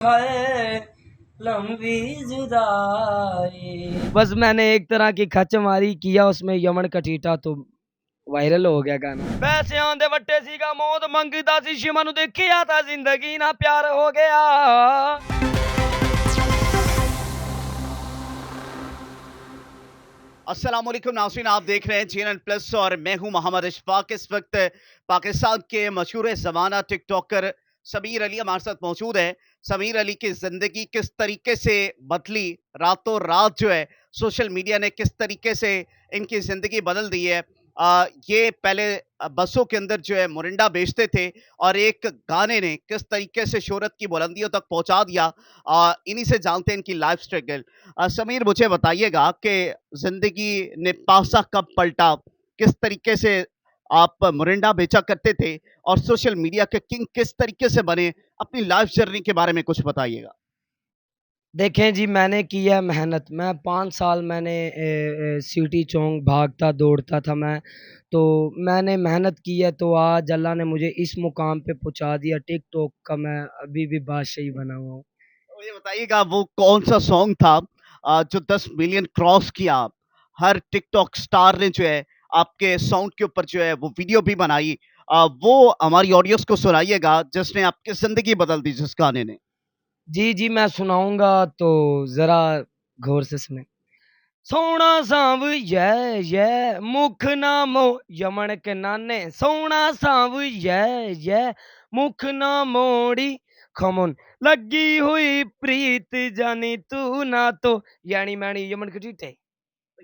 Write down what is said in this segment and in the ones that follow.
हाय लंबी जुदाई। बस मैंने एक तरह की खच मारी किया उसमें यमन कटीटा तो वायरल हो गया गाना। पैसे आंदे वट्टे सीगा मौत मंगदा सी शिमा नु देखिया था जिंदगी ना प्यार हो गया। अस्सलाम वालेकुम नाज़रीन, आप देख रहे हैं जीएनएन प्लस और मैं हूं मोहम्मद इशफाक। इस वक्त पाकिस्तान के मशहूर ज़माना टिकटॉकर समीर अली हमारे साथ मौजूद है। समीर अली की ज़िंदगी किस तरीके से बदली, रातों रात जो है सोशल मीडिया ने किस तरीके से इनकी ज़िंदगी बदल दी है। ये पहले बसों के अंदर जो है मुरिंडा बेचते थे और एक गाने ने किस तरीके से शोहरत की बुलंदियों तक पहुंचा दिया। इन्हीं से जानते हैं इनकी लाइफ स्ट्रगल। समीर, मुझे बताइएगा कि जिंदगी ने पासा कब पलटा, किस तरीके से आप मुरिंडा बेचा करते थे और सोशल मीडिया के किंग किस तरीके से बने, अपनी लाइफ जर्नी के बारे में कुछ बताइएगा। देखें जी, मैंने किया मेहनत। मैं 5 साल मैंने सिटी चौक भागता दौड़ता था मैं। तो मैंने मेहनत की है तो आज अल्लाह ने मुझे इस मुकाम पे पहुंचा दिया। टिकटॉक का मैं अभी भी बादशाह ही बना हुआ हूँ। तो ये बताइएगा वो कौन सा सॉन्ग था जो 10 मिलियन क्रॉस किया। हर टिकटॉक स्टार ने जो है आपके साउंड के ऊपर जो है वो वीडियो भी बनाई। वो हमारी ऑडियंस को सुनाइएगा जिसने आपकी जिंदगी बदल दी, जिस गाने ने। जी, जी, मैं सुनाऊँगा तो ज़रा गौर से सुनें। सोहणा सांव ये मुख ना मो यमन के नाने सोहणा सांव ये मुख ना मोड़ी खमन लगी हुई प्रीत जानी तू ना तो यानी मैनी यमन के जीते।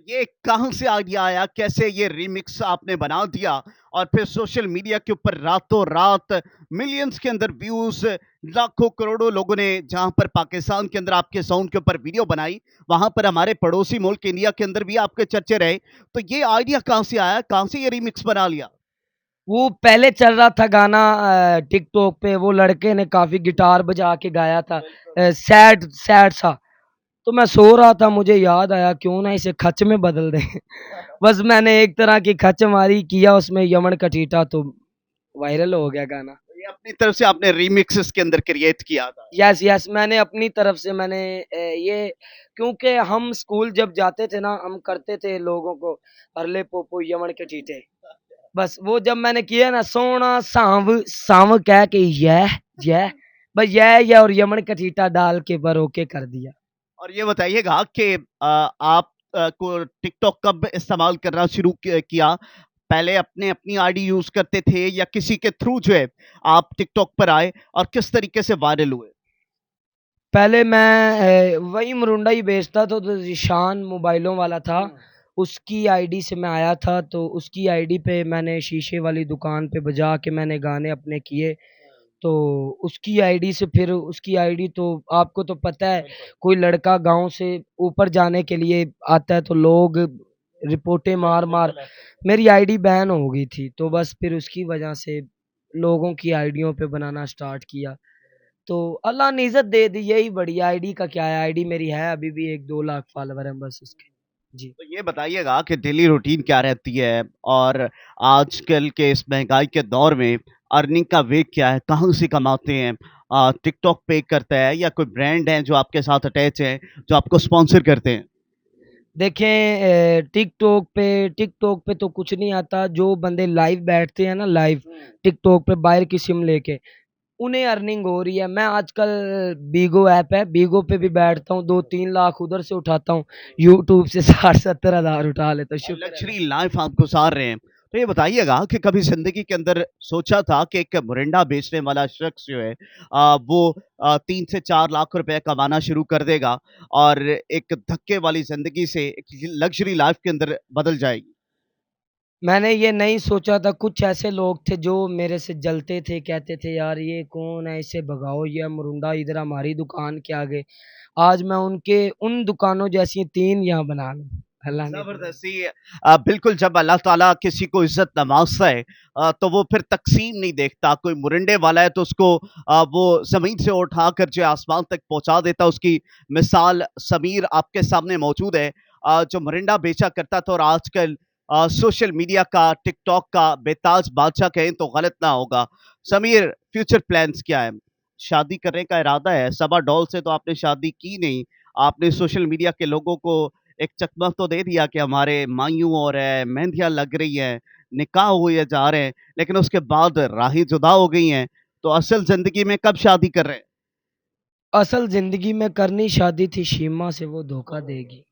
ये कहाँ से आइडिया आया, कैसे ये रीमिक्स आपने बना दिया और फिर सोशल मीडिया के ऊपर रातों रात मिलियंस के अंदर व्यूज, लाखों करोड़ों लोगों ने जहां पर पाकिस्तान के अंदर आपके साउंड के ऊपर वीडियो बनाई, वहां पर हमारे पड़ोसी मुल्क इंडिया के अंदर भी आपके चर्चे रहे। तो ये आइडिया कहाँ से आया, कहाँ से ये रीमिक्स बना लिया? वो पहले चल रहा था गाना टिकटॉक पे, वो लड़के ने काफ़ी गिटार बजा के गाया था सैड सैड सा। तो मैं सो रहा था, मुझे याद आया क्यों ना इसे खच में बदल दें। बस मैंने एक तरह की खच मारी किया उसमें यमन कटीटा तो वायरल हो गया गाना। ये अपनी तरफ से आपने रीमिक्स के अंदर क्रिएट किया था। यस यस, मैंने अपनी तरफ से मैंने ये क्योंकि हम स्कूल जब जाते थे ना हम करते थे लोगों को हरले पोपो यमन के चीटे। बस वो जब मैंने किया ना सोना सांव सांव कह के यह बस यह और यमन का चीटा डाल के बरोके कर दिया। और ये बताइएगा कि आप को टिकटॉक कब इस्तेमाल करना शुरू किया? पहले अपने अपनी आईडी यूज करते थे या किसी के थ्रू जो है आप टिकटॉक पर आए और किस तरीके से वायरल हुए? पहले मैं वही मरुंडा ही बेचता था तो ज़ीशान मोबाइलों वाला था। उसकी आईडी से मैं आया था तो उसकी आईडी पे मैंने शीशे वाली दुकान पे बजा के मैंने गाने अपने किए। तो उसकी आईडी से फिर उसकी आईडी तो आपको तो पता है कोई लड़का गाँव से ऊपर जाने के लिए आता है तो लोग रिपोर्टें मार-मार मेरी आईडी बैन हो गई थी। तो बस फिर उसकी वजह से लोगों की आईडियों पे बनाना स्टार्ट किया। तो अल्लाह ने इज़्ज़त दे दी, यही बढ़िया। आईडी का क्या है, आईडी मेरी है अभी भी 1-2 लाख फॉलोवर हैं बस उसके। जी। तो ये बताइएगा कि डेली रूटीन क्या रहती है और आजकल के इस महंगाई के दौर में अर्निंग का वे क्या है, कहाँ से कमाते हैं? टिकटॉक पे करता है या कोई ब्रांड है जो आपके साथ अटैच है, जो आपको स्पॉन्सर करते हैं? देखें टिकटॉक पे तो कुछ नहीं आता, जो बंदे लाइव बैठते हैं ना लाइव टिकटॉक पे बाहर की सिम लेके, उन्हें अर्निंग हो रही है। मैं आजकल बीगो ऐप है, बीगो पे भी बैठता हूँ, 2-3 लाख उधर से उठाता हूँ, यूट्यूब से 60-70 हज़ार उठा लेता हूँ, शुक्र है। लग्जरी लाइफ आप गुजार रहे हैं। तो ये बताइएगा कि कभी ज़िंदगी के अंदर सोचा था कि एक मोरिंडा बेचने वाला शख्स जो है वो 3 से 4 लाख रुपए कमाना शुरू कर देगा और एक धक्के वाली ज़िंदगी से एक लग्जरी लाइफ के अंदर बदल जाएगी? मैंने ये नहीं सोचा था, कुछ ऐसे लोग थे जो मेरे से जलते थे, कहते थे यार ये कौन है, इसे भगाओ, ये अमरुंडा इधर हमारी दुकान के आगे। आज मैं उनके उन दुकानों जैसी 3 यहाँ बना लूँ, अल्लाह ने दिया। ज़बरदस्ती बिल्कुल जब अल्लाह ताला किसी को इज़्ज़त नवाज़ता है तो वो फिर तक़सीम नहीं देखता। कोई मुरंडे वाला है तो उसको वो ज़मीन से उठाकर जो है आसमान तक पहुँचा देता है। उसकी मिसाल समीर आपके सामने मौजूद है, जो मुरंडा बेचा करता था और आजकल सोशल मीडिया का, टिकटॉक का बेताज बादशाह कहें तो गलत ना होगा। समीर, फ्यूचर प्लान्स क्या हैं? शादी करने का इरादा है? सबा डॉल से तो आपने शादी की नहीं, आपने सोशल मीडिया के लोगों को एक चकमा तो दे दिया कि हमारे मायूं और है, मेहंदियाँ लग रही हैं, निकाह हुए जा रहे हैं, लेकिन उसके बाद राहें जुदा हो गई हैं, तो असल ज़िंदगी में कब शादी कर रहे हैं? असल ज़िंदगी में करनी शादी थी शीमा से, वो धोखा देगी।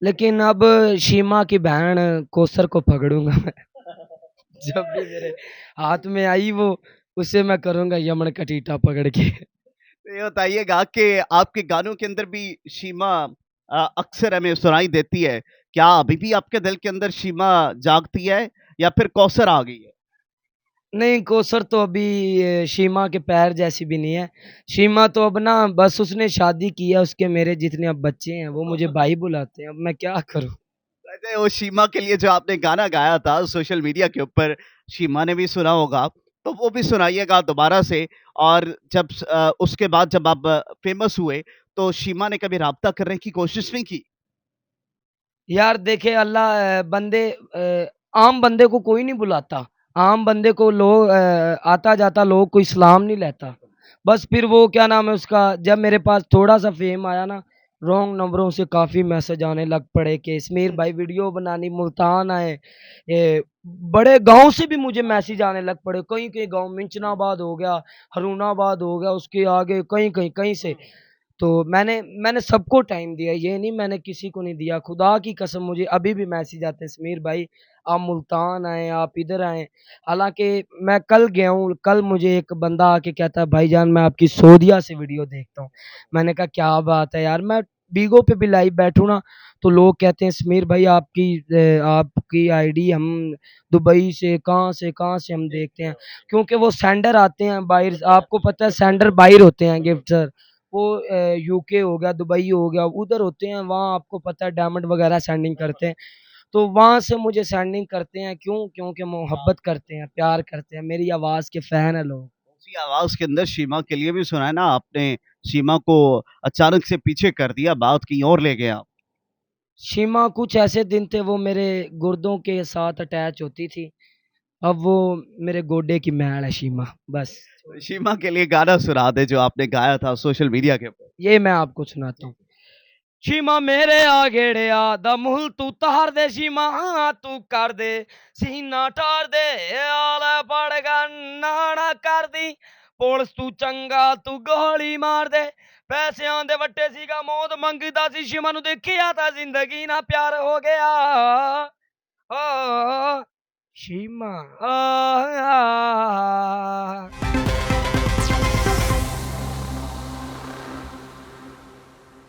लेकिन अब शीमा की बहन कौसर को पकड़ूँगा मैं। जब भी मेरे हाथ में आई वो, उसे मैं करूँगा यमन का टीटा पकड़ के। तो ये बताइएगा कि आपके गानों के अंदर भी शीमा अक्सर हमें सुनाई देती है। क्या अभी भी आपके दिल के अंदर शीमा जागती है या फिर कौसर आ गई है? नहीं, कौसर तो अभी शीमा के पैर जैसी भी नहीं है। शीमा तो अब ना बस उसने शादी की है, उसके मेरे जितने अब बच्चे हैं, वो मुझे भाई बुलाते हैं। अब मैं क्या करूँ? वैसे वो शीमा के लिए जो आपने गाना गाया था सोशल मीडिया के ऊपर, शीमा ने भी सुना होगा, तो वो भी सुनाइएगा दोबारा से। और जब उसके बाद जब आप फेमस हुए, तो शीमा ने कभी राब्ता करने की कोशिश नहीं की? यार देखे अल्लाह आम बंदे को कोई नहीं बुलाता। आम बंदे को लोग आता-जाता लोग कोई सलाम नहीं लेता। बस फिर वो क्या नाम है उसका, जब मेरे पास थोड़ा-सा फ़ेम आया ना, रॉन्ग नंबरों से काफ़ी मैसेज आने लग पड़े कि समीर भाई वीडियो बनानी मुल्तान आए। बड़े गाँव से भी मुझे मैसेज आने लग पड़े। कहीं-कहीं गाँव मिंचनाबाद हो गया, हरुणाबाद हो गया, उसके आगे कहीं-कहीं कहीं से। तो मैंने मैंने सबको टाइम दिया, ये नहीं मैंने किसी को नहीं दिया। खुदा की कसम मुझे अभी भी मैसेज आते हैं, समीर भाई आप मुल्तान आएँ, आप इधर आएँ। हालाँकि मैं कल गया हूँ, कल मुझे एक बंदा आके कहता है भाईजान मैं आपकी सऊदीया से वीडियो देखता हूँ। मैंने कहा क्या बात है यार, मैं बिगो पे भी लाइव बैठूँ ना, तो लोग कहते हैं समीर भाई आपकी आईडी हम दुबई से कहाँ से हम देखते हैं। क्योंकि वो सेंडर आते हैं बाहर, आपको पता है सेंडर बाहर होते हैं गिफ्टर। वो यूके हो गया, दुबई हो गया, उधर होते हैं, वहाँ आपको पता है डायमंड वगैरह सेंडिंग करते हैं। तो वहाँ से मुझे सेंडिंग करते हैं क्यों? क्योंकि मोहब्बत करते हैं, प्यार करते हैं, मेरी आवाज़ के फैन हैं लोग। उसी आवाज़ के अंदर शीमा के लिए भी सुना है ना आपने, शीमा को अचानक से पीछे कर दिया, बात कहीं और ले गए आप। शीमा कुछ ऐसे दिन थे वो मेरे गुर्दों के साथ अटैच होती थी, अब वो मेरे गोडे की मैल है शीमा, बस। शीमा के लिए गाना सुना दें जो आपने गाया था सोशल मीडिया के ऊपर। ये मैं आपको सुनाता हूँ। शीमा मेरे आ गेड़िया दा मुहल तू तार दे शीमा तू कर दे सीना टार दे आला पड़गा नाना कर दी पुलिस तू चंगा तू गोली मार दे पैसे आंदे वट्टे सीगा मौत मंगदा सी शीमा नु देखिया था जिंदगी ना प्यार हो गया ओ शीमा आ, आ, आ, आ,